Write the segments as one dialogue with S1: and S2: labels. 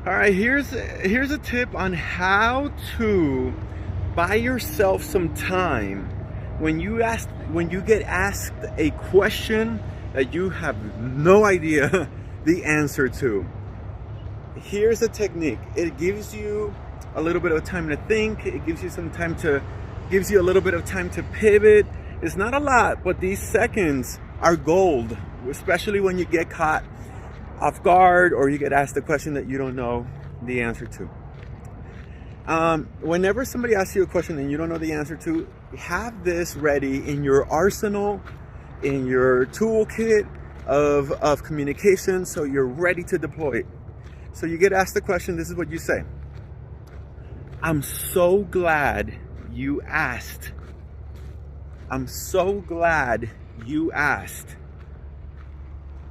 S1: All right, here's a tip on how to buy yourself some time when you get asked a question that you have no idea the answer to. Here's a technique. It gives you a little bit of time to think. It gives you gives you a little bit of time to pivot. It's not a lot, but these seconds are gold, especially when you get caught off guard or you get asked a question that you don't know the answer to. Whenever somebody asks you a question and you don't know the answer to, have this ready in your arsenal, in your toolkit of communication, so you're ready to deploy it. So you get asked the question, this is what you say. I'm so glad you asked. I'm so glad you asked.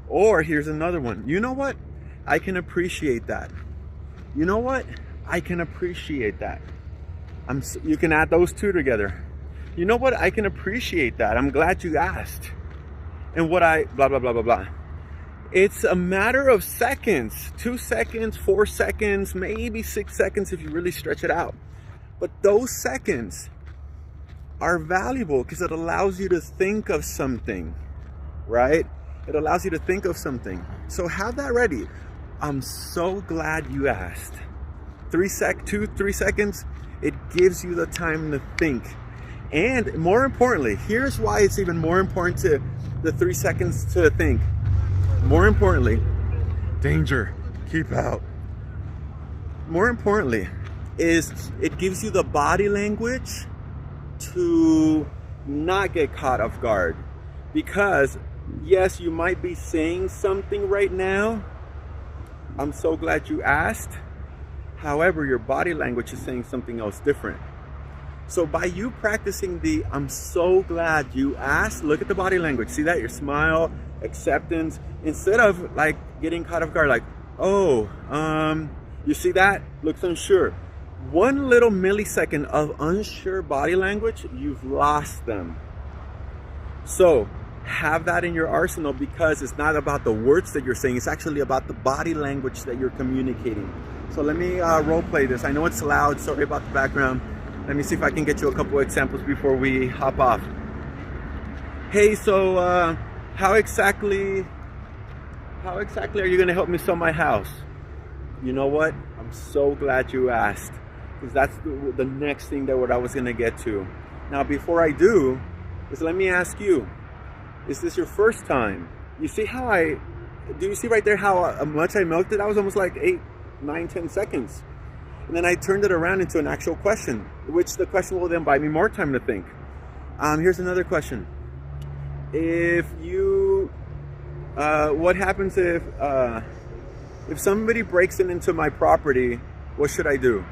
S1: Or here's another one. You know what? I can appreciate that. You know what? I can appreciate that. You can add those two together. You know what? I can appreciate that. I'm glad you asked. And what blah, blah, blah, blah, blah. It's a matter of seconds, 2 seconds, 4 seconds, maybe 6 seconds if you really stretch it out. But those seconds are valuable because it allows you to think of something, right? It allows you to think of something. So have that ready. I'm so glad you asked. 3 seconds, it gives you the time to think. And more importantly, here's why it's even more important to the 3 seconds to think. More importantly, danger, keep out. More importantly, is it gives you the body language to not get caught off guard. Because yes, you might be saying something right now. I'm so glad you asked. However, your body language is saying something else different. So by you practicing the I'm so glad you asked, look at the body language. See that? Your smile, acceptance, instead of like getting caught off guard, like, oh, you see that? Looks unsure. 1 little millisecond of unsure body language, you've lost them. So have that in your arsenal, because it's not about the words that you're saying, it's actually about the body language that you're communicating. So let me role play this. I know it's loud, sorry about the background. Let me see if I can get you a couple examples before we hop off. Hey, so how exactly are you gonna help me sell my house? You know what? I'm so glad you asked, because that's the next thing that what I was gonna get to. Now, before I do, let me ask you, is this your first time? You see how do you see right there how much I milked it? That was almost like 8, 9, 10 seconds. And then I turned it around into an actual question, which the question will then buy me more time to think. Here's another question. If you, what happens if somebody breaks into my property, what should I do?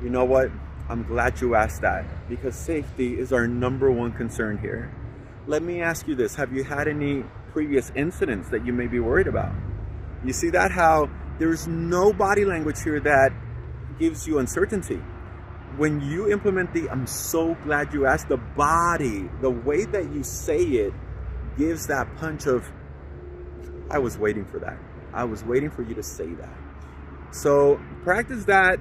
S1: You know what? I'm glad you asked that, because safety is our #1 concern here. Let me ask you this. Have you had any previous incidents that you may be worried about? You see that? How there's no body language here that gives you uncertainty. When you implement the I'm so glad you asked, the body, the way that you say it gives that punch of, I was waiting for that. I was waiting for you to say that. So practice that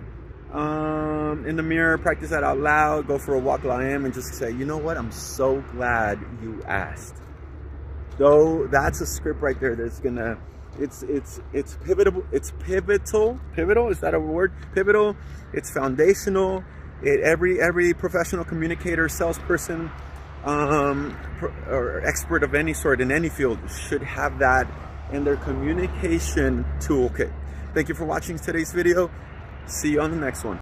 S1: in the mirror, practice that out loud, go for a walk like I am, and just say, you know what, I'm so glad you asked. Though that's a script right there that's gonna, it's pivotal, pivotal, is that a word? Pivotal, it's foundational. Every professional communicator, salesperson, or expert of any sort in any field should have that in their communication toolkit. Thank you for watching today's video. See you on the next one.